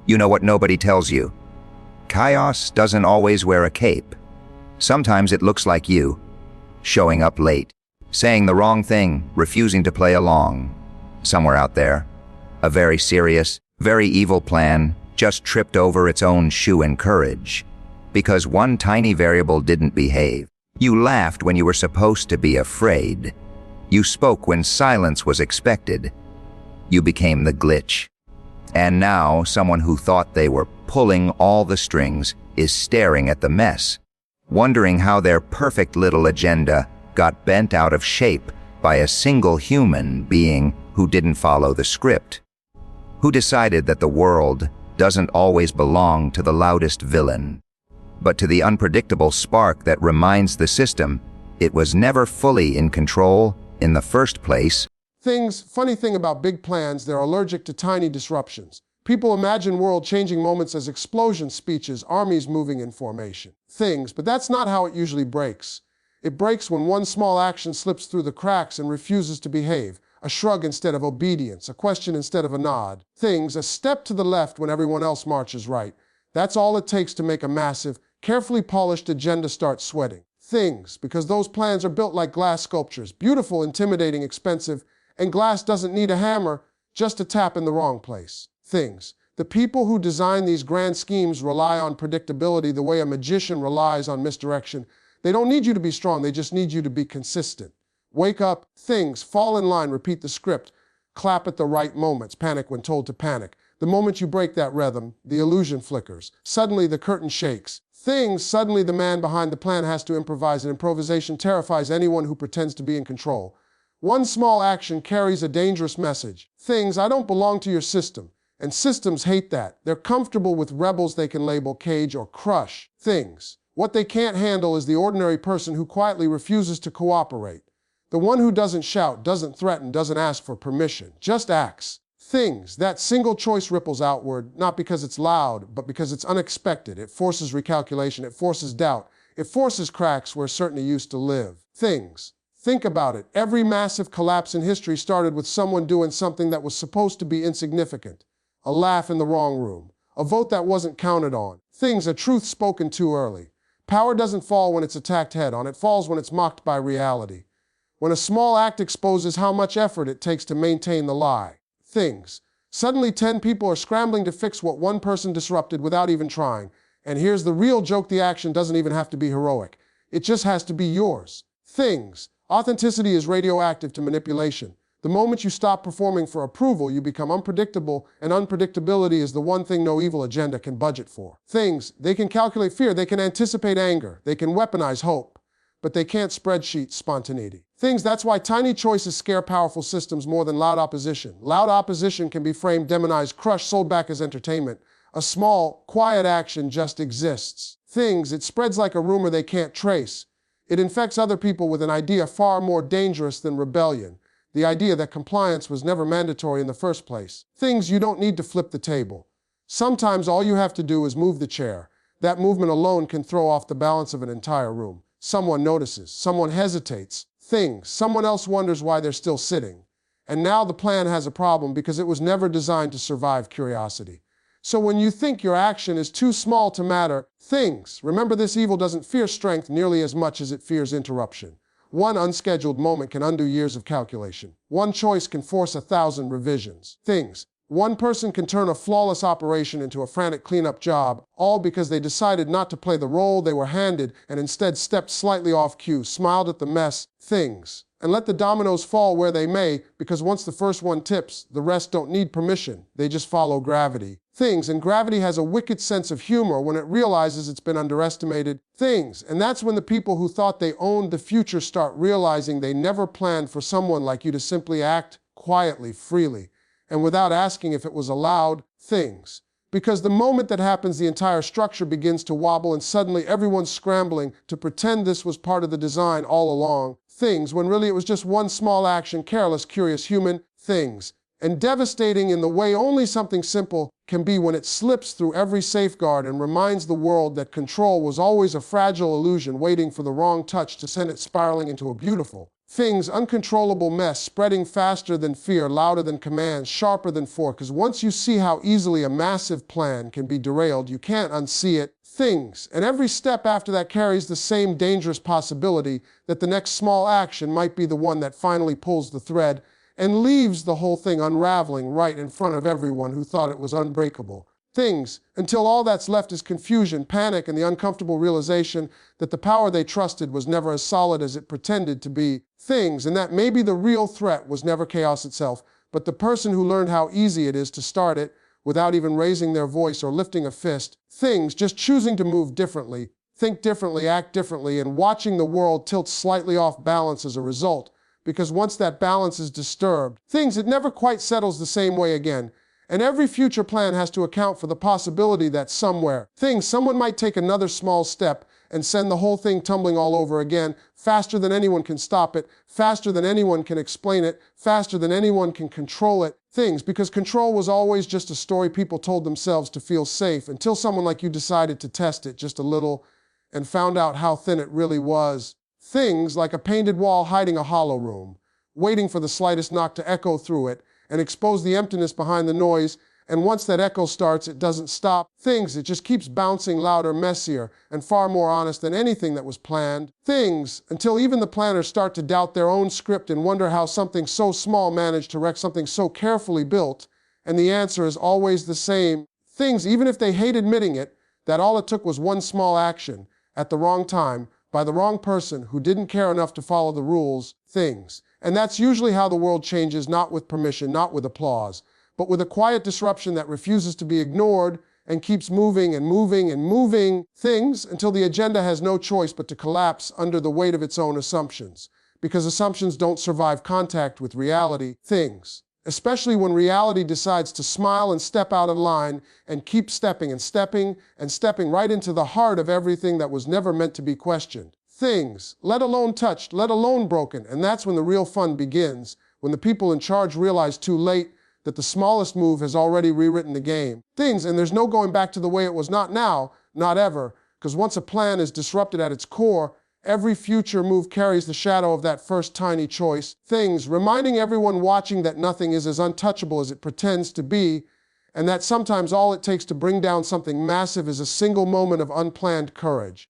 You know what nobody tells you? Chaos doesn't always wear a cape. Sometimes it looks like you, showing up late, saying the wrong thing, refusing to play along. Somewhere out there, a very serious, very evil plan just tripped over its own shoe and courage. Because one tiny variable didn't behave. You laughed when you were supposed to be afraid. You spoke when silence was expected. You became the glitch. And now, someone who thought they were pulling all the strings is staring at the mess, wondering how their perfect little agenda got bent out of shape by a single human being who didn't follow the script, who decided that the world doesn't always belong to the loudest villain, but to the unpredictable spark that reminds the system it was never fully in control in the first place. Funny thing about big plans, they're allergic to tiny disruptions. People imagine world-changing moments as explosion speeches, armies moving in formation. But that's not how it usually breaks. It breaks when one small action slips through the cracks and refuses to behave. A shrug instead of obedience, a question instead of a nod. A step to the left when everyone else marches right. That's all it takes to make a massive, carefully polished agenda start sweating. Because those plans are built like glass sculptures, beautiful, intimidating, expensive, and glass doesn't need a hammer, just a tap in the wrong place. The people who design these grand schemes rely on predictability the way a magician relies on misdirection. They don't need you to be strong, they just need you to be consistent. Wake up, fall in line, repeat the script, clap at the right moments, panic when told to panic. The moment you break that rhythm, the illusion flickers. Suddenly the curtain shakes. Suddenly the man behind the plan has to improvise, and improvisation terrifies anyone who pretends to be in control. One small action carries a dangerous message. I don't belong to your system. And systems hate that. They're comfortable with rebels they can label, cage, or crush. What they can't handle is the ordinary person who quietly refuses to cooperate. The one who doesn't shout, doesn't threaten, doesn't ask for permission, just acts. That single choice ripples outward, not because it's loud, but because it's unexpected. It forces recalculation, it forces doubt, it forces cracks where certainty used to live. Think about it. Every massive collapse in history started with someone doing something that was supposed to be insignificant. A laugh in the wrong room, a vote that wasn't counted on. A truth spoken too early. Power doesn't fall when it's attacked head-on, it falls when it's mocked by reality. When a small act exposes how much effort it takes to maintain the lie. Suddenly 10 people are scrambling to fix what one person disrupted without even trying. And here's the real joke, the action doesn't even have to be heroic. It just has to be yours. Authenticity is radioactive to manipulation. The moment you stop performing for approval, you become unpredictable, and unpredictability is the one thing no evil agenda can budget for. They can calculate fear, they can anticipate anger, they can weaponize hope, but they can't spreadsheet spontaneity. That's why tiny choices scare powerful systems more than loud opposition. Loud opposition can be framed, demonized, crushed, sold back as entertainment. A small, quiet action just exists. It spreads like a rumor they can't trace. It infects other people with an idea far more dangerous than rebellion. The idea that compliance was never mandatory in the first place. You don't need to flip the table. Sometimes all you have to do is move the chair. That movement alone can throw off the balance of an entire room. Someone notices, someone hesitates. Someone else wonders why they're still sitting. And now the plan has a problem because it was never designed to survive curiosity. So when you think your action is too small to matter, remember this evil doesn't fear strength nearly as much as it fears interruption. One unscheduled moment can undo years of calculation. One choice can force 1,000 revisions. One person can turn a flawless operation into a frantic cleanup job, all because they decided not to play the role they were handed and instead stepped slightly off cue, smiled at the mess, and let the dominoes fall where they may, because once the first one tips, the rest don't need permission. They just follow gravity. And gravity has a wicked sense of humor when it realizes it's been underestimated. And that's when the people who thought they owned the future start realizing they never planned for someone like you to simply act quietly, freely, and without asking if it was allowed. Because the moment that happens, the entire structure begins to wobble and suddenly everyone's scrambling to pretend this was part of the design all along. When really it was just one small action, careless, curious, human. And devastating in the way only something simple can be when it slips through every safeguard and reminds the world that control was always a fragile illusion waiting for the wrong touch to send it spiraling into a beautiful Things, uncontrollable mess, spreading faster than fear, louder than commands, sharper than fork. Because once you see how easily a massive plan can be derailed, you can't unsee it. Things, and every step after that carries the same dangerous possibility that the next small action might be the one that finally pulls the thread and leaves the whole thing unraveling right in front of everyone who thought it was unbreakable. Things, until all that's left is confusion, panic, and the uncomfortable realization that the power they trusted was never as solid as it pretended to be. Things, and that maybe the real threat was never chaos itself, but the person who learned how easy it is to start it without even raising their voice or lifting a fist. Things, just choosing to move differently, think differently, act differently, and watching the world tilt slightly off balance as a result. Because once that balance is disturbed, things, it never quite settles the same way again. And every future plan has to account for the possibility that somewhere, someone might take another small step and send the whole thing tumbling all over again, faster than anyone can stop it, faster than anyone can explain it, faster than anyone can control it. Because control was always just a story people told themselves to feel safe until someone like you decided to test it just a little and found out how thin it really was. Things like a painted wall hiding a hollow room, waiting for the slightest knock to echo through it and expose the emptiness behind the noise, and once that echo starts, it doesn't stop. It just keeps bouncing louder, messier, and far more honest than anything that was planned. Until even the planners start to doubt their own script and wonder how something so small managed to wreck something so carefully built, and the answer is always the same. Even if they hate admitting it, that all it took was one small action, at the wrong time, by the wrong person who didn't care enough to follow the rules. And that's usually how the world changes, not with permission, not with applause, but with a quiet disruption that refuses to be ignored and keeps moving and moving and moving until the agenda has no choice but to collapse under the weight of its own assumptions. Because assumptions don't survive contact with reality. Especially when reality decides to smile and step out of line and keep stepping and stepping and stepping right into the heart of everything that was never meant to be questioned. Let alone touched, let alone broken. And that's when the real fun begins, when the people in charge realize too late that the smallest move has already rewritten the game. And there's no going back to the way it was, not now, not ever, because once a plan is disrupted at its core, every future move carries the shadow of that first tiny choice. Reminding everyone watching that nothing is as untouchable as it pretends to be, and that sometimes all it takes to bring down something massive is a single moment of unplanned courage.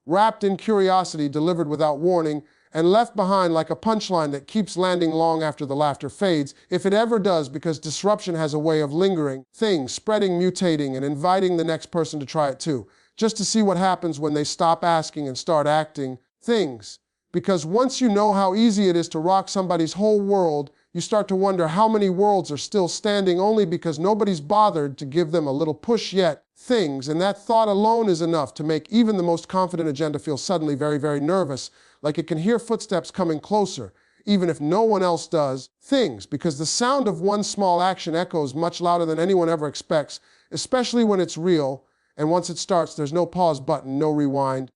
Wrapped in curiosity, delivered without warning, and left behind like a punchline that keeps landing long after the laughter fades, if it ever does, because disruption has a way of lingering, spreading, mutating, and inviting the next person to try it too, just to see what happens when they stop asking and start acting. Because once you know how easy it is to rock somebody's whole world, you start to wonder how many worlds are still standing only because nobody's bothered to give them a little push yet. And that thought alone is enough to make even the most confident agenda feel suddenly very, very nervous, like it can hear footsteps coming closer, even if no one else does. Because the sound of one small action echoes much louder than anyone ever expects, especially when it's real, and once it starts, there's no pause button, no rewind.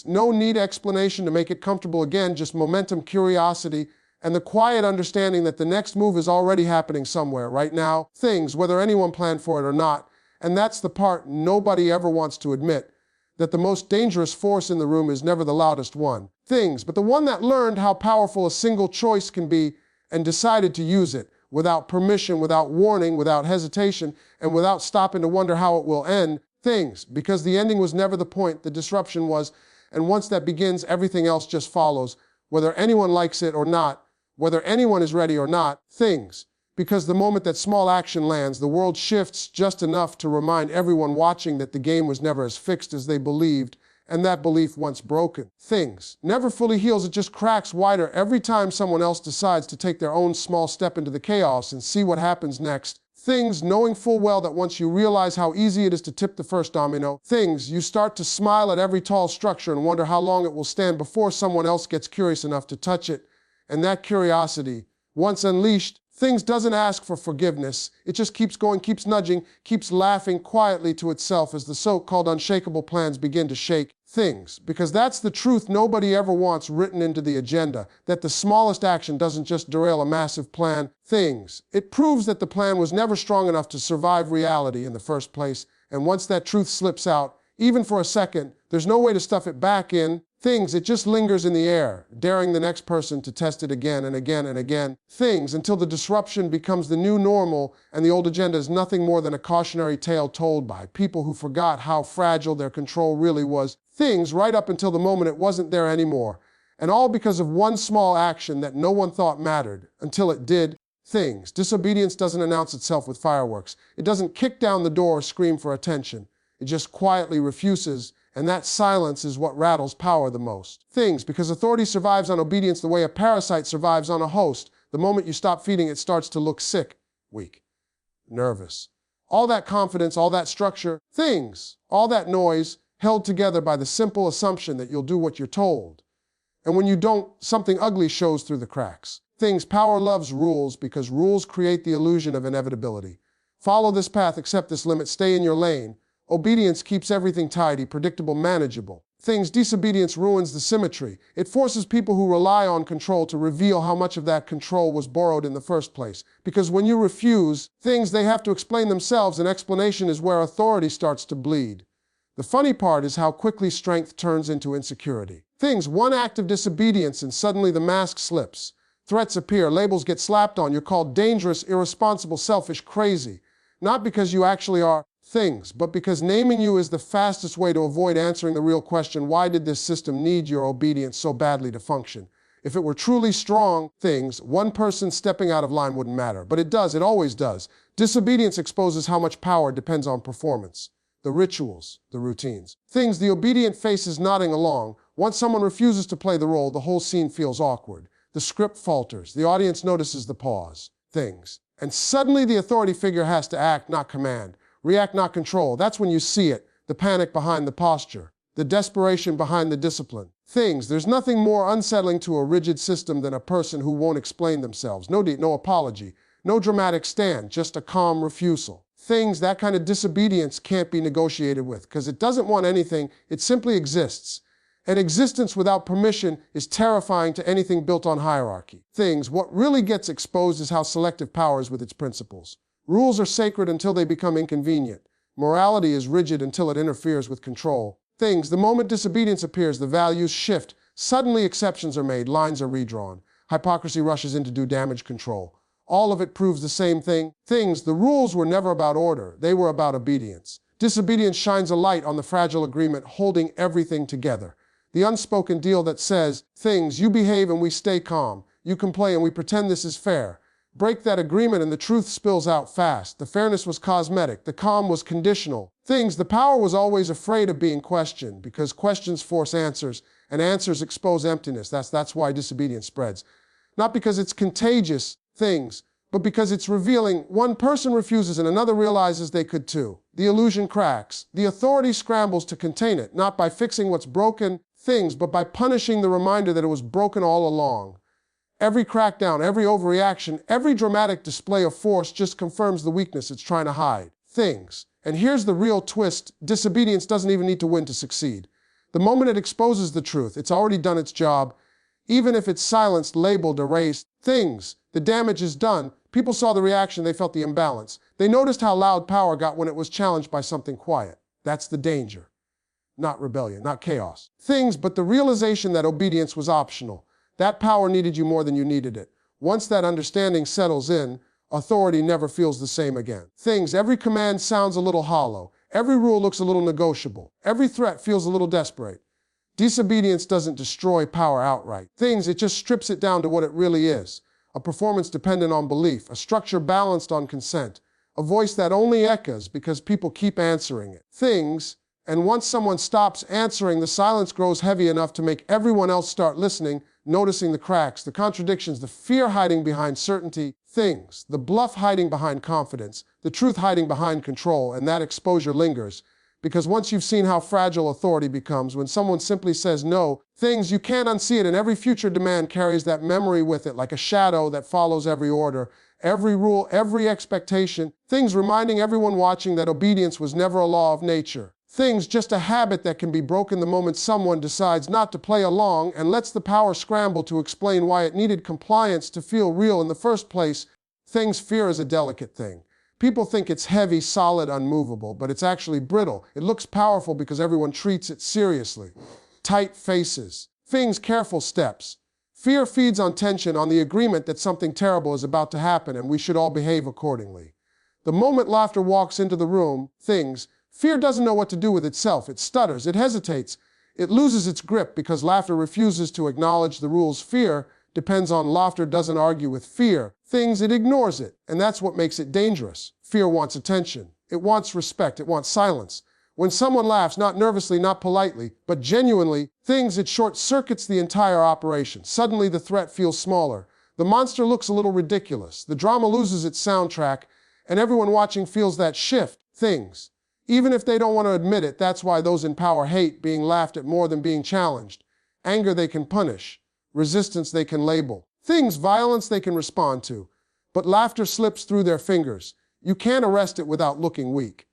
No need explanation to make it comfortable again, just momentum, curiosity, and the quiet understanding that the next move is already happening somewhere, right now. Whether anyone planned for it or not. And that's the part nobody ever wants to admit, that the most dangerous force in the room is never the loudest one. But the one that learned how powerful a single choice can be and decided to use it, without permission, without warning, without hesitation, and without stopping to wonder how it will end. Because the ending was never the point, the disruption was, and once that begins, everything else just follows, whether anyone likes it or not, whether anyone is ready or not. Because the moment that small action lands, the world shifts just enough to remind everyone watching that the game was never as fixed as they believed, and that belief, once broken, never fully heals, it just cracks wider every time someone else decides to take their own small step into the chaos and see what happens next. Knowing full well that once you realize how easy it is to tip the first domino, you start to smile at every tall structure and wonder how long it will stand before someone else gets curious enough to touch it. And that curiosity, once unleashed, doesn't ask for forgiveness. It just keeps going, keeps nudging, keeps laughing quietly to itself as the so-called unshakable plans begin to shake. Because that's the truth nobody ever wants written into the agenda, that the smallest action doesn't just derail a massive plan. It proves that the plan was never strong enough to survive reality in the first place, and once that truth slips out, even for a second, there's no way to stuff it back in. Things, it just lingers in the air, daring the next person to test it again and again and again. Things, until the disruption becomes the new normal and the old agenda is nothing more than a cautionary tale told by people who forgot how fragile their control really was. Things, right up until the moment it wasn't there anymore. And all because of one small action that no one thought mattered, until it did. Things. Disobedience doesn't announce itself with fireworks. It doesn't kick down the door or scream for attention. It just quietly refuses, and that silence is what rattles power the most. Things, because authority survives on obedience the way a parasite survives on a host. The moment you stop feeding, it starts to look sick, weak, nervous. All that confidence, all that structure, things, all that noise, held together by the simple assumption that you'll do what you're told. And when you don't, something ugly shows through the cracks. Things, power loves rules because rules create the illusion of inevitability. Follow this path, accept this limit, stay in your lane. Obedience keeps everything tidy, predictable, manageable. Things, disobedience ruins the symmetry. It forces people who rely on control to reveal how much of that control was borrowed in the first place. Because when you refuse, things, they have to explain themselves, and explanation is where authority starts to bleed. The funny part is how quickly strength turns into insecurity. Things, one act of disobedience and suddenly the mask slips. Threats appear, labels get slapped on, you're called dangerous, irresponsible, selfish, crazy. Not because you actually are things, but because naming you is the fastest way to avoid answering the real question, why did this system need your obedience so badly to function? If it were truly strong things, one person stepping out of line wouldn't matter. But it does, it always does. Disobedience exposes how much power depends on performance. The rituals, the routines. Things, the obedient face is nodding along. Once someone refuses to play the role, the whole scene feels awkward. The script falters. The audience notices the pause. Things. And suddenly the authority figure has to act, not command. React, not control. That's when you see it. The panic behind the posture. The desperation behind the discipline. Things. There's nothing more unsettling to a rigid system than a person who won't explain themselves. No apology. No dramatic stand. Just a calm refusal. Things, that kind of disobedience can't be negotiated with because it doesn't want anything. It simply exists. And existence without permission is terrifying to anything built on hierarchy. Things, what really gets exposed is how selective power is with its principles. Rules are sacred until they become inconvenient. Morality is rigid until it interferes with control. Things, the moment disobedience appears, the values shift. Suddenly exceptions are made, lines are redrawn. Hypocrisy rushes in to do damage control. All of it proves the same thing. Things, the rules were never about order, they were about obedience. Disobedience shines a light on the fragile agreement holding everything together. The unspoken deal that says, things, you behave and we stay calm. You can play and we pretend this is fair. Break that agreement and the truth spills out fast. The fairness was cosmetic. The calm was conditional. Things, the power was always afraid of being questioned because questions force answers and answers expose emptiness. That's why disobedience spreads. Not because it's contagious, things, but because it's revealing. One person refuses and another realizes they could too. The illusion cracks. The authority scrambles to contain it, not by fixing what's broken, things, but by punishing the reminder that it was broken all along. Every crackdown, every overreaction, every dramatic display of force just confirms the weakness it's trying to hide. Things. And here's the real twist. Disobedience doesn't even need to win to succeed. The moment it exposes the truth, it's already done its job. Even if it's silenced, labeled, erased. Things. The damage is done. People saw the reaction, they felt the imbalance. They noticed how loud power got when it was challenged by something quiet. That's the danger. Not rebellion, not chaos. Things, but the realization that obedience was optional. That power needed you more than you needed it. Once that understanding settles in, authority never feels the same again. Things, every command sounds a little hollow. Every rule looks a little negotiable. Every threat feels a little desperate. Disobedience doesn't destroy power outright. Things, it just strips it down to what it really is. A performance dependent on belief, a structure balanced on consent, a voice that only echoes because people keep answering it. Things, and once someone stops answering, the silence grows heavy enough to make everyone else start listening, noticing the cracks, the contradictions, the fear hiding behind certainty. Things, the bluff hiding behind confidence, the truth hiding behind control, and that exposure lingers. Because once you've seen how fragile authority becomes, when someone simply says no, things, you can't unsee it, and every future demand carries that memory with it like a shadow that follows every order, every rule, every expectation. Things reminding everyone watching that obedience was never a law of nature. Things, just a habit that can be broken the moment someone decides not to play along and lets the power scramble to explain why it needed compliance to feel real in the first place. Things, fear is a delicate thing. People think it's heavy, solid, unmovable, but it's actually brittle. It looks powerful because everyone treats it seriously. tight faces, things, careful steps. Fear feeds on tension, on the agreement that something terrible is about to happen and we should all behave accordingly. The moment laughter walks into the room, things, fear doesn't know what to do with itself. It stutters, it hesitates, it loses its grip because laughter refuses to acknowledge the rules. Fear depends on laughter, doesn't argue with fear. Things, it ignores it, and that's what makes it dangerous. Fear wants attention. It wants respect. It wants silence. When someone laughs, not nervously, not politely, but genuinely, things, it short-circuits the entire operation. Suddenly the threat feels smaller. The monster looks a little ridiculous. The drama loses its soundtrack, and everyone watching feels that shift. Things. Even if they don't want to admit it, that's why those in power hate being laughed at more than being challenged. Anger they can punish. Resistance they can label. Things, violence they can respond to. But laughter slips through their fingers. You can't arrest it without looking weak.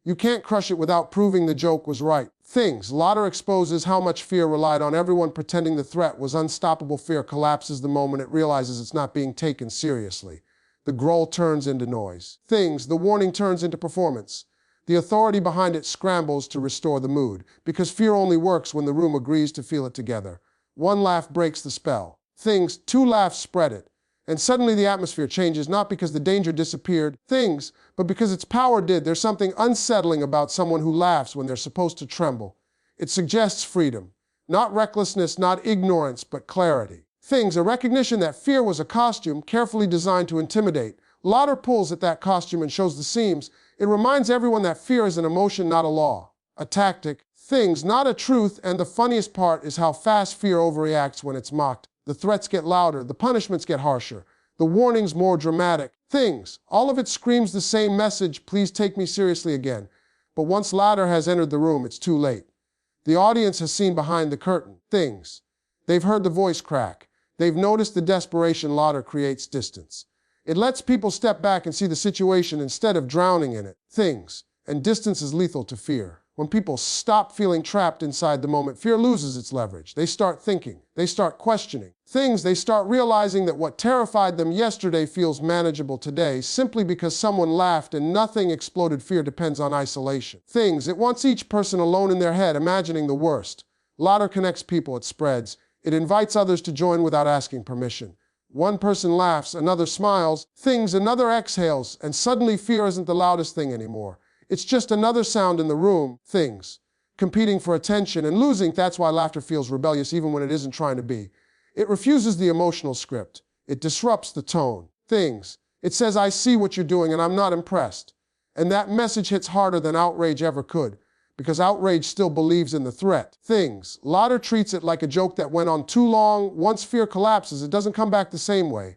You can't crush it without proving the joke was right. Things, laughter exposes how much fear relied on everyone pretending the threat was unstoppable. Fear collapses the moment it realizes it's not being taken seriously. The growl turns into noise. Things, the warning turns into performance. The authority behind it scrambles to restore the mood, because fear only works when the room agrees to feel it together. One laugh breaks the spell. Things, two laughs spread it. And suddenly the atmosphere changes, not because the danger disappeared, things, but because its power did. There's something unsettling about someone who laughs when they're supposed to tremble. It suggests freedom. Not recklessness, not ignorance, but clarity. Things, a recognition that fear was a costume carefully designed to intimidate. Laughter pulls at that costume and shows the seams. It reminds everyone that fear is an emotion, not a law. A tactic. Things, not a truth, and the funniest part is how fast fear overreacts when it's mocked. The threats get louder, the punishments get harsher, the warnings more dramatic. Things, all of it screams the same message, please take me seriously again. But once laughter has entered the room, it's too late. The audience has seen behind the curtain. Things, they've heard the voice crack. They've noticed the desperation. Laughter creates distance. It lets people step back and see the situation instead of drowning in it. Things, and distance is lethal to fear. When people stop feeling trapped inside the moment, fear loses its leverage. They start thinking. They start questioning. Things, they start realizing that what terrified them yesterday feels manageable today simply because someone laughed and nothing exploded. Fear depends on isolation. Things, it wants each person alone in their head, imagining the worst. Laughter connects people, it spreads. It invites others to join without asking permission. One person laughs, another smiles, things, another exhales, and suddenly fear isn't the loudest thing anymore. It's just another sound in the room, things, competing for attention and losing. That's why laughter feels rebellious even when it isn't trying to be. It refuses the emotional script. It disrupts the tone. Things, it says, I see what you're doing and I'm not impressed. And that message hits harder than outrage ever could, because outrage still believes in the threat. Things, laughter treats it like a joke that went on too long. Once fear collapses, it doesn't come back the same way.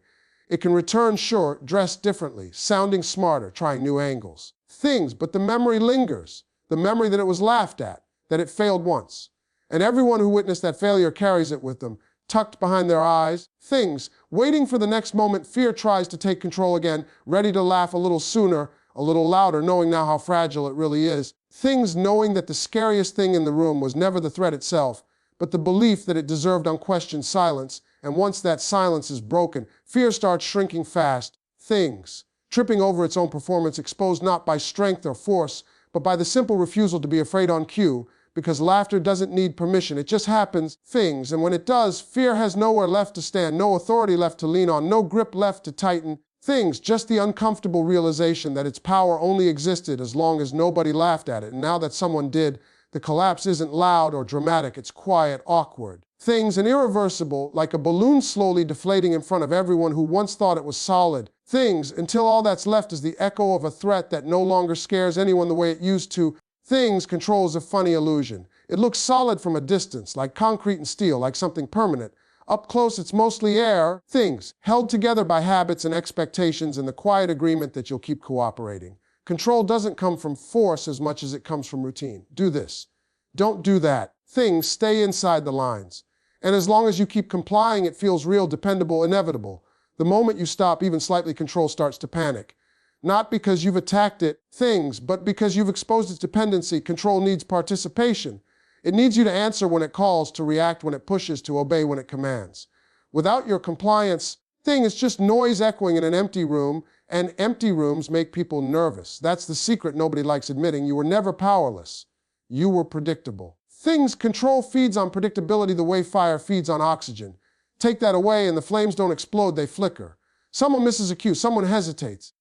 It can return short, dressed differently, sounding smarter, trying new angles. Things, but the memory lingers. The memory that it was laughed at, that it failed once. And everyone who witnessed that failure carries it with them, tucked behind their eyes. Things, waiting for the next moment. Fear tries to take control again, ready to laugh a little sooner, a little louder, knowing now how fragile it really is. Things, knowing that the scariest thing in the room was never the threat itself, but the belief that it deserved unquestioned silence. And once that silence is broken, fear starts shrinking fast. Things, tripping over its own performance, exposed not by strength or force, but by the simple refusal to be afraid on cue, because laughter doesn't need permission. It just happens. Things, and when it does, fear has nowhere left to stand, no authority left to lean on, no grip left to tighten. Things, just the uncomfortable realization that its power only existed as long as nobody laughed at it. And now that someone did, the collapse isn't loud or dramatic, it's quiet, awkward. Things, and irreversible, like a balloon slowly deflating in front of everyone who once thought it was solid. Things, until all that's left is the echo of a threat that no longer scares anyone the way it used to. Things, control is a funny illusion. It looks solid from a distance, like concrete and steel, like something permanent. Up close, it's mostly air. Things, held together by habits and expectations and the quiet agreement that you'll keep cooperating. Control doesn't come from force as much as it comes from routine. Do this. Don't do that. Things, stay inside the lines. And as long as you keep complying, it feels real, dependable, inevitable. The moment you stop, even slightly, control starts to panic. Not because you've attacked it, things, but because you've exposed its dependency. Control needs participation. It needs you to answer when it calls, to react when it pushes, to obey when it commands. Without your compliance, thing is just noise echoing in an empty room, and empty rooms make people nervous. That's the secret nobody likes admitting. You were never powerless. You were predictable. Control feeds on predictability the way fire feeds on oxygen. Take that away and the flames don't explode, they flicker. Someone misses a cue, someone hesitates.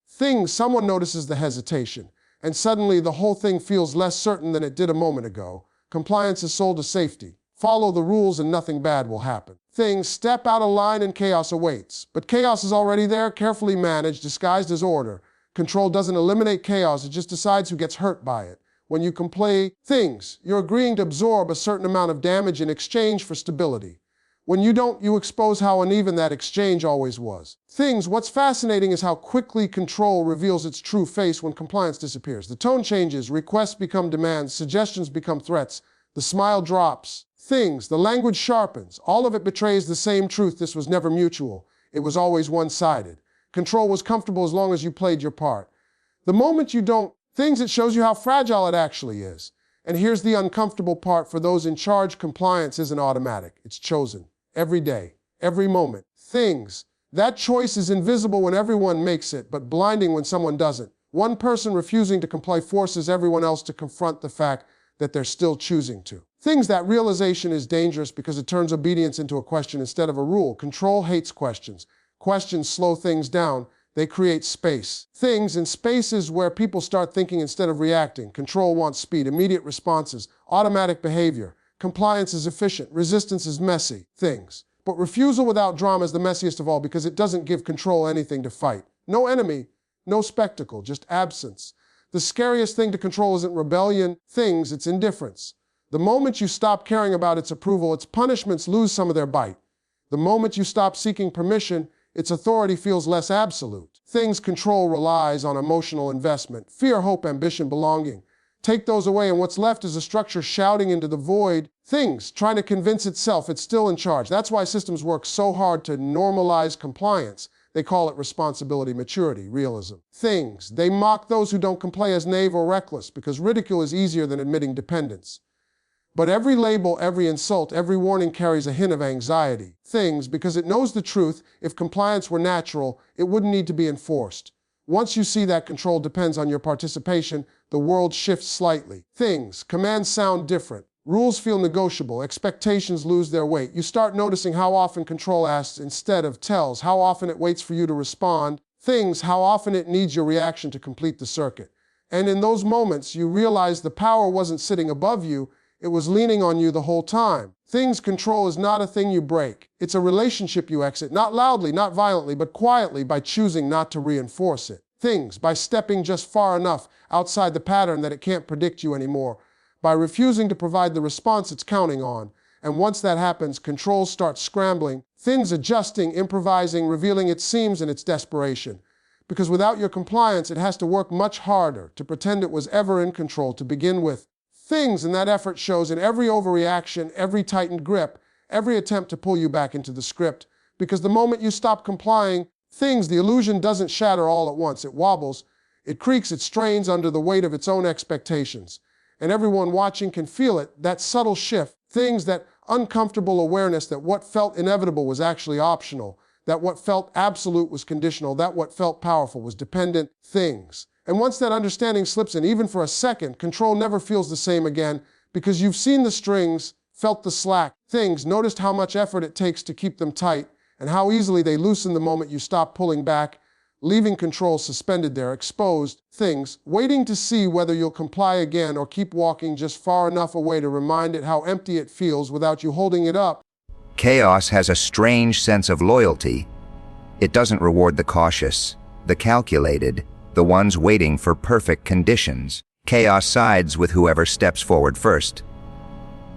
Someone notices the hesitation. And suddenly the whole thing feels less certain than it did a moment ago. Compliance is sold as safety. Follow the rules and nothing bad will happen. Step out of line and chaos awaits. But chaos is already there, carefully managed, disguised as order. Control doesn't eliminate chaos, it just decides who gets hurt by it. When you complain you're agreeing to absorb a certain amount of damage in exchange for stability. When you don't, you expose how uneven that exchange always was. What's fascinating is how quickly control reveals its true face when compliance disappears. The tone changes, requests become demands, suggestions become threats, the smile drops. The language sharpens. All of it betrays the same truth: this was never mutual. It was always one-sided. Control was comfortable as long as you played your part. The moment you don't, it shows you how fragile it actually is. And here's the uncomfortable part for those in charge: compliance isn't automatic. It's chosen. Every day, every moment. That choice is invisible when everyone makes it, but blinding when someone doesn't. One person refusing to comply forces everyone else to confront the fact that they're still choosing to. That realization is dangerous because it turns obedience into a question instead of a rule. Control hates questions. Questions slow things down. They create space. In spaces where people start thinking instead of reacting. Control wants speed, immediate responses, automatic behavior. Compliance is efficient. Resistance is messy. But refusal without drama is the messiest of all because it doesn't give control anything to fight. No enemy, no spectacle, just absence. The scariest thing to control isn't rebellion, it's indifference. The moment you stop caring about its approval, its punishments lose some of their bite. The moment you stop seeking permission, its authority feels less absolute. Control relies on emotional investment, fear, hope, ambition, belonging. Take those away and what's left is a structure shouting into the void. Trying to convince itself it's still in charge. That's why systems work so hard to normalize compliance. They call it responsibility, maturity, realism. They mock those who don't comply as naive or reckless because ridicule is easier than admitting dependence. But every label, every insult, every warning carries a hint of anxiety. Because it knows the truth: if compliance were natural, it wouldn't need to be enforced. Once you see that control depends on your participation, the world shifts slightly. Commands sound different. Rules feel negotiable. Expectations lose their weight. You start noticing how often control asks instead of tells, how often it waits for you to respond. How often it needs your reaction to complete the circuit. And in those moments, you realize the power wasn't sitting above you, it was leaning on you the whole time. Control is not a thing you break. It's a relationship you exit, not loudly, not violently, but quietly, by choosing not to reinforce it. By stepping just far enough outside the pattern that it can't predict you anymore, by refusing to provide the response it's counting on. And once that happens, control starts scrambling, adjusting, improvising, revealing its seams and its desperation. Because without your compliance, it has to work much harder to pretend it was ever in control to begin with. And that effort shows in every overreaction, every tightened grip, every attempt to pull you back into the script. Because the moment you stop complying, the illusion doesn't shatter all at once. It wobbles, it creaks, it strains under the weight of its own expectations. And everyone watching can feel it, that subtle shift, that uncomfortable awareness that what felt inevitable was actually optional, that what felt absolute was conditional, that what felt powerful was dependent. And once that understanding slips in, even for a second, control never feels the same again because you've seen the strings, felt the slack. Noticed how much effort it takes to keep them tight and how easily they loosen the moment you stop pulling back, leaving control suspended there, exposed. Waiting to see whether you'll comply again or keep walking just far enough away to remind it how empty it feels without you holding it up. Chaos has a strange sense of loyalty. It doesn't reward the cautious, the calculated, the ones waiting for perfect conditions. Chaos sides with whoever steps forward first,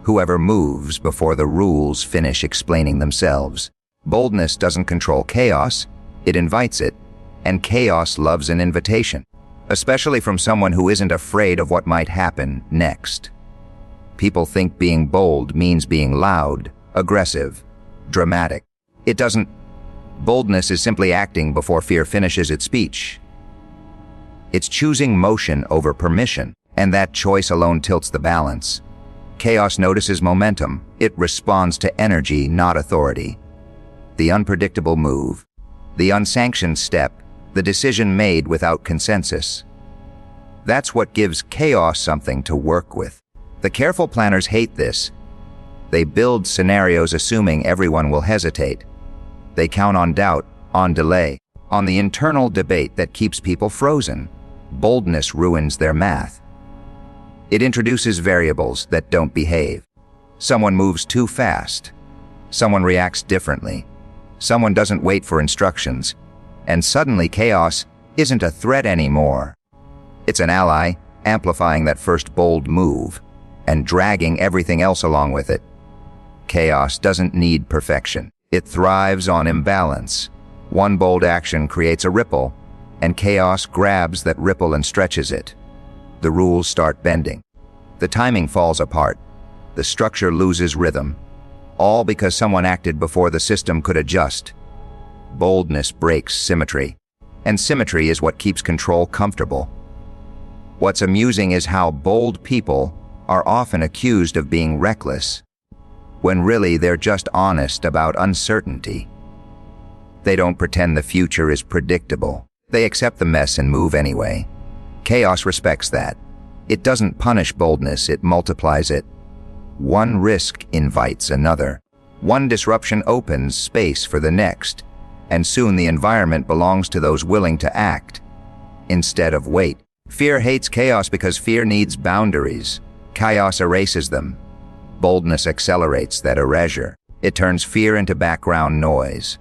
whoever moves before the rules finish explaining themselves. Boldness doesn't control chaos, it invites it, and chaos loves an invitation, especially from someone who isn't afraid of what might happen next. People think being bold means being loud, aggressive, dramatic. It doesn't. Boldness is simply acting before fear finishes its speech. It's choosing motion over permission, and that choice alone tilts the balance. Chaos notices momentum. It responds to energy, not authority. The unpredictable move, the unsanctioned step, the decision made without consensus. That's what gives chaos something to work with. The careful planners hate this. They build scenarios assuming everyone will hesitate. They count on doubt, on delay, on the internal debate that keeps people frozen. Boldness ruins their math. It introduces variables that don't behave. Someone moves too fast. Someone reacts differently. Someone doesn't wait for instructions. And suddenly chaos isn't a threat anymore. It's an ally, amplifying that first bold move and dragging everything else along with it. Chaos doesn't need perfection. It thrives on imbalance. One bold action creates a ripple, and chaos grabs that ripple and stretches it. The rules start bending. The timing falls apart. The structure loses rhythm. All because someone acted before the system could adjust. Boldness breaks symmetry, and symmetry is what keeps control comfortable. What's amusing is how bold people are often accused of being reckless, when really they're just honest about uncertainty. They don't pretend the future is predictable. They accept the mess and move anyway. Chaos respects that. It doesn't punish boldness, it multiplies it. One risk invites another. One disruption opens space for the next, and soon the environment belongs to those willing to act instead of wait. Fear hates chaos because fear needs boundaries. Chaos erases them. Boldness accelerates that erasure. It turns fear into background noise.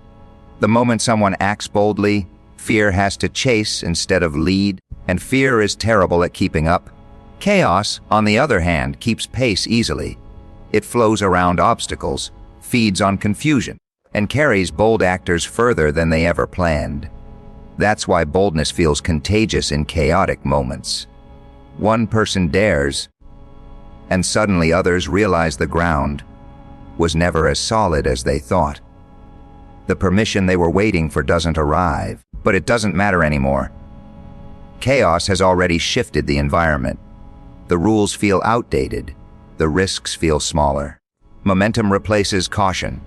The moment someone acts boldly, fear has to chase instead of lead, and fear is terrible at keeping up. Chaos, on the other hand, keeps pace easily. It flows around obstacles, feeds on confusion, and carries bold actors further than they ever planned. That's why boldness feels contagious in chaotic moments. One person dares, and suddenly others realize the ground was never as solid as they thought. The permission they were waiting for doesn't arrive, but it doesn't matter anymore. Chaos has already shifted the environment. The rules feel outdated. The risks feel smaller. Momentum replaces caution.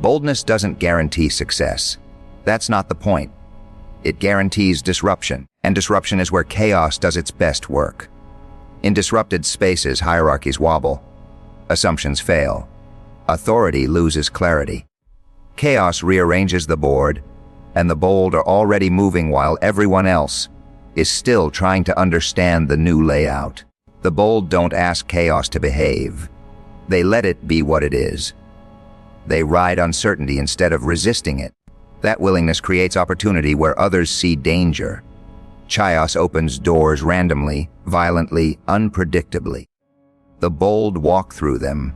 Boldness doesn't guarantee success. That's not the point. It guarantees disruption, and disruption is where chaos does its best work. In disrupted spaces, hierarchies wobble. Assumptions fail. Authority loses clarity. Chaos rearranges the board, and the bold are already moving while everyone else is still trying to understand the new layout. The bold don't ask chaos to behave. They let it be what it is. They ride uncertainty instead of resisting it. That willingness creates opportunity where others see danger. Chaos opens doors randomly, violently, unpredictably. The bold walk through them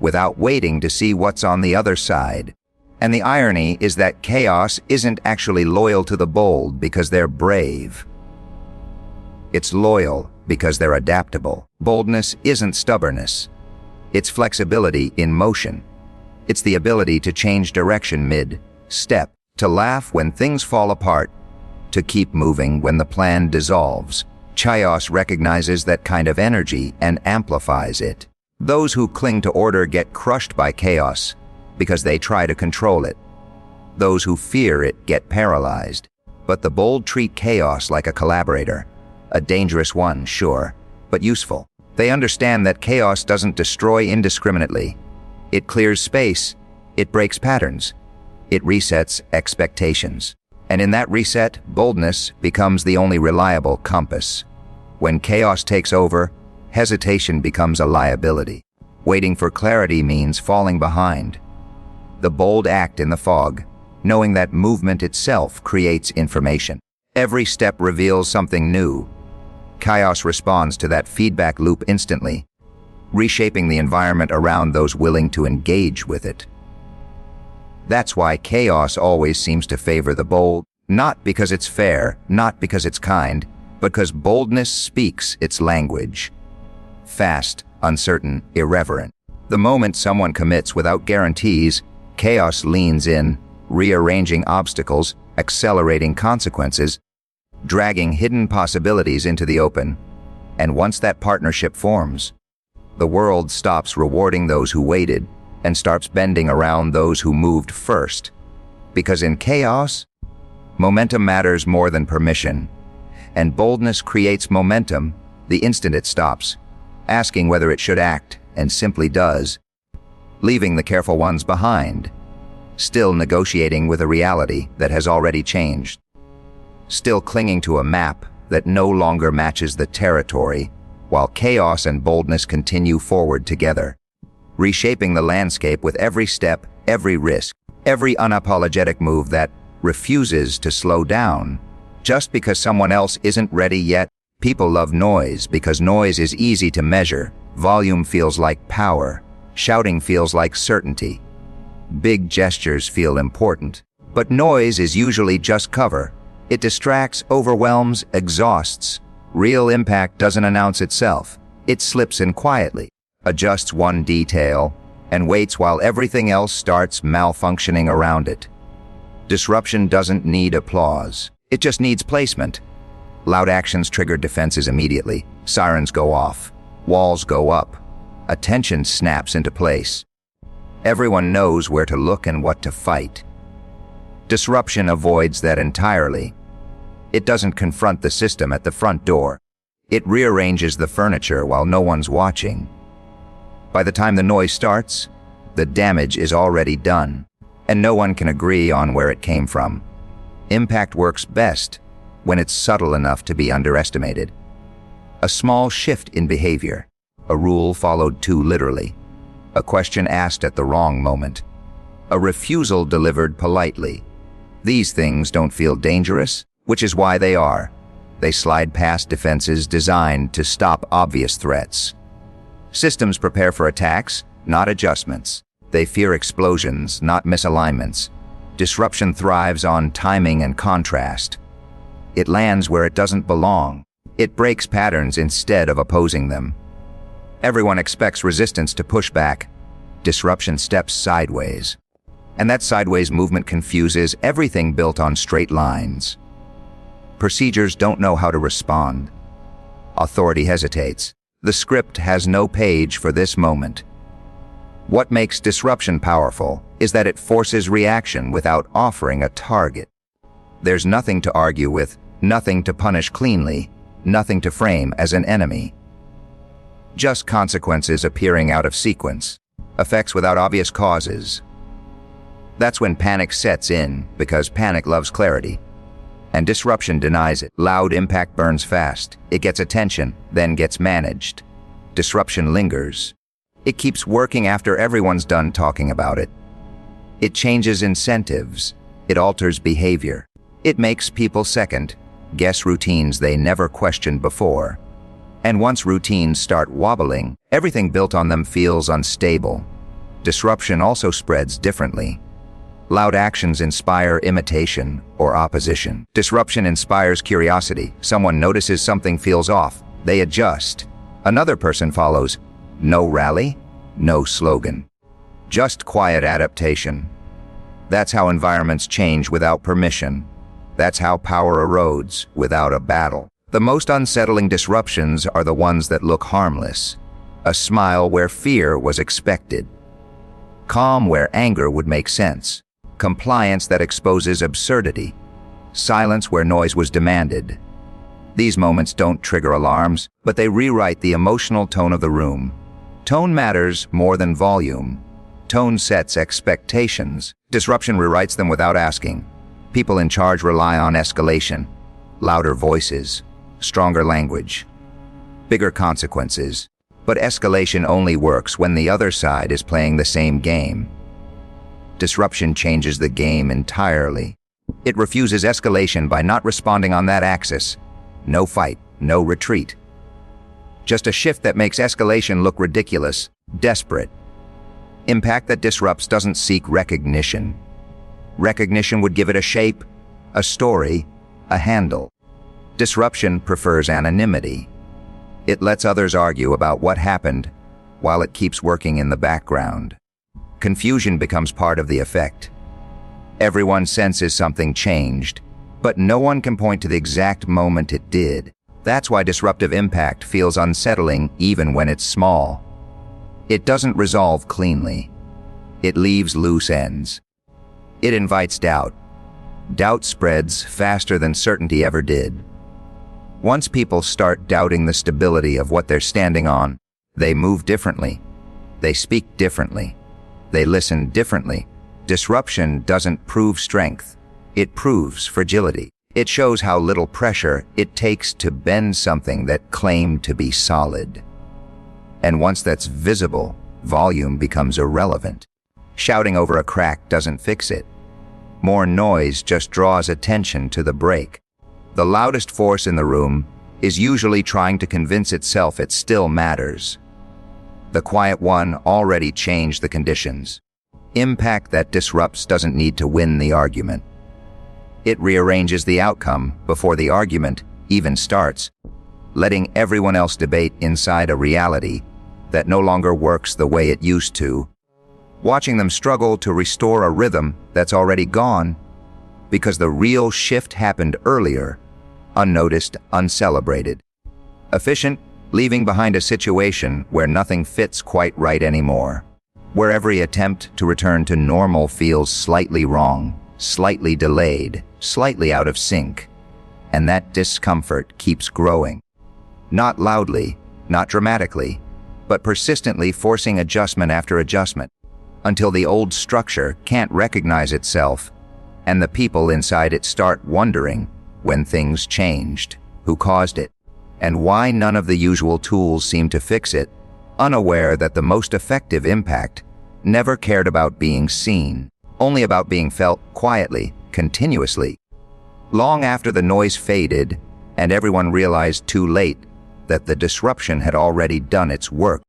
without waiting to see what's on the other side. And the irony is that chaos isn't actually loyal to the bold because they're brave. It's loyal because they're adaptable. Boldness isn't stubbornness. It's flexibility in motion. It's the ability to change direction mid-step, to laugh when things fall apart, to keep moving when the plan dissolves. Chaos recognizes that kind of energy and amplifies it. Those who cling to order get crushed by chaos because they try to control it. Those who fear it get paralyzed. But the bold treat chaos like a collaborator. A dangerous one, sure, but useful. They understand that chaos doesn't destroy indiscriminately. It clears space. It breaks patterns. It resets expectations. And in that reset, boldness becomes the only reliable compass. When chaos takes over, hesitation becomes a liability. Waiting for clarity means falling behind. The bold act in the fog, knowing that movement itself creates information. Every step reveals something new. Chaos responds to that feedback loop instantly, reshaping the environment around those willing to engage with it. That's why chaos always seems to favor the bold, not because it's fair, not because it's kind, but because boldness speaks its language. Fast, uncertain, irreverent. The moment someone commits without guarantees, chaos leans in, rearranging obstacles, accelerating consequences, dragging hidden possibilities into the open. And once that partnership forms, the world stops rewarding those who waited and starts bending around those who moved first. Because in chaos, momentum matters more than permission, and boldness creates momentum the instant it stops, asking whether it should act, and simply does, leaving the careful ones behind, still negotiating with a reality that has already changed, still clinging to a map that no longer matches the territory, while chaos and boldness continue forward together, reshaping the landscape with every step, every risk, every unapologetic move that refuses to slow down. Just because someone else isn't ready yet. People love noise because noise is easy to measure. Volume feels like power. Shouting feels like certainty. Big gestures feel important. But noise is usually just cover. It distracts, overwhelms, exhausts. Real impact doesn't announce itself. It slips in quietly, adjusts one detail, and waits while everything else starts malfunctioning around it. Disruption doesn't need applause. It just needs placement. Loud actions trigger defenses immediately. Sirens go off. Walls go up. Attention snaps into place. Everyone knows where to look and what to fight. Disruption avoids that entirely. It doesn't confront the system at the front door. It rearranges the furniture while no one's watching. By the time the noise starts, the damage is already done, and no one can agree on where it came from. Impact works best when it's subtle enough to be underestimated. A small shift in behavior, a rule followed too literally, a question asked at the wrong moment, a refusal delivered politely. These things don't feel dangerous, which is why they are. They slide past defenses designed to stop obvious threats. Systems prepare for attacks, not adjustments. They fear explosions, not misalignments. Disruption thrives on timing and contrast. It lands where it doesn't belong. It breaks patterns instead of opposing them. Everyone expects resistance to push back. Disruption steps sideways. And that sideways movement confuses everything built on straight lines. Procedures don't know how to respond. Authority hesitates. The script has no page for this moment. What makes disruption powerful is that it forces reaction without offering a target. There's nothing to argue with, nothing to punish cleanly, nothing to frame as an enemy. Just consequences appearing out of sequence, effects without obvious causes. That's when panic sets in, because panic loves clarity. And disruption denies it. Loud impact burns fast. It gets attention, then gets managed. Disruption lingers. It keeps working after everyone's done talking about it. It changes incentives. It alters behavior. It makes people second, guess routines they never questioned before. And once routines start wobbling, everything built on them feels unstable. Disruption also spreads differently. Loud actions inspire imitation or opposition. Disruption inspires curiosity. Someone notices something feels off. They adjust. Another person follows. No rally, no slogan. Just quiet adaptation. That's how environments change without permission. That's how power erodes without a battle. The most unsettling disruptions are the ones that look harmless. A smile where fear was expected. Calm where anger would make sense. Compliance that exposes absurdity. Silence where noise was demanded. These moments don't trigger alarms, but they rewrite the emotional tone of the room. Tone matters more than volume. Tone sets expectations. Disruption rewrites them without asking. People in charge rely on escalation. Louder voices. Stronger language. Bigger consequences. But escalation only works when the other side is playing the same game. Disruption changes the game entirely. It refuses escalation by not responding on that axis. No fight, no retreat. Just a shift that makes escalation look ridiculous, desperate. Impact that disrupts doesn't seek recognition. Recognition would give it a shape, a story, a handle. Disruption prefers anonymity. It lets others argue about what happened while it keeps working in the background. Confusion becomes part of the effect. Everyone senses something changed, but no one can point to the exact moment it did. That's why disruptive impact feels unsettling even when it's small. It doesn't resolve cleanly. It leaves loose ends. It invites doubt. Doubt spreads faster than certainty ever did. Once people start doubting the stability of what they're standing on, They move differently. They speak differently. They listen differently. Disruption doesn't prove strength. It proves fragility. It shows how little pressure it takes to bend something that claimed to be solid. And once that's visible, volume becomes irrelevant. Shouting over a crack doesn't fix it. More noise just draws attention to the break. The loudest force in the room is usually trying to convince itself it still matters. The quiet one already changed the conditions. Impact that disrupts doesn't need to win the argument. It rearranges the outcome before the argument even starts, letting everyone else debate inside a reality that no longer works the way it used to, watching them struggle to restore a rhythm that's already gone because the real shift happened earlier, unnoticed, uncelebrated. Efficient, leaving behind a situation where nothing fits quite right anymore, where every attempt to return to normal feels slightly wrong, slightly delayed, slightly out of sync, and that discomfort keeps growing. Not loudly, not dramatically, but persistently forcing adjustment after adjustment, until the old structure can't recognize itself, and the people inside it start wondering when things changed, who caused it, and why none of the usual tools seem to fix it, unaware that the most effective impact never cared about being seen, only about being felt quietly, continuously. Long after the noise faded and everyone realized too late that the disruption had already done its work.